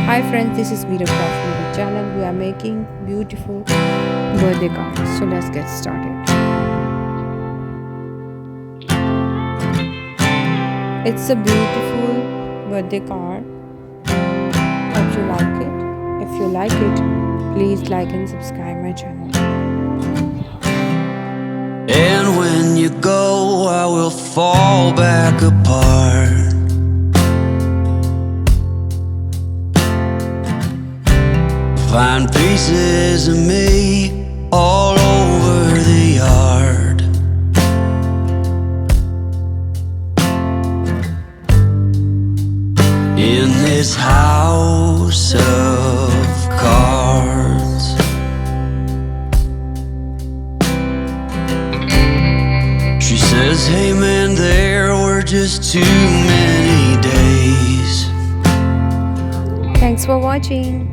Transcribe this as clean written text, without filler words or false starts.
Hi friends, this is Veera from the channel. We are making beautiful birthday cards. So let's get started. It's a beautiful birthday card. Hope you like it. If you like it, please like and subscribe my channel. And when you go, I will fall back apart. Find pieces of me all over the yard. In this house of cards, she says, hey man, there were just too many days. Thanks for watching.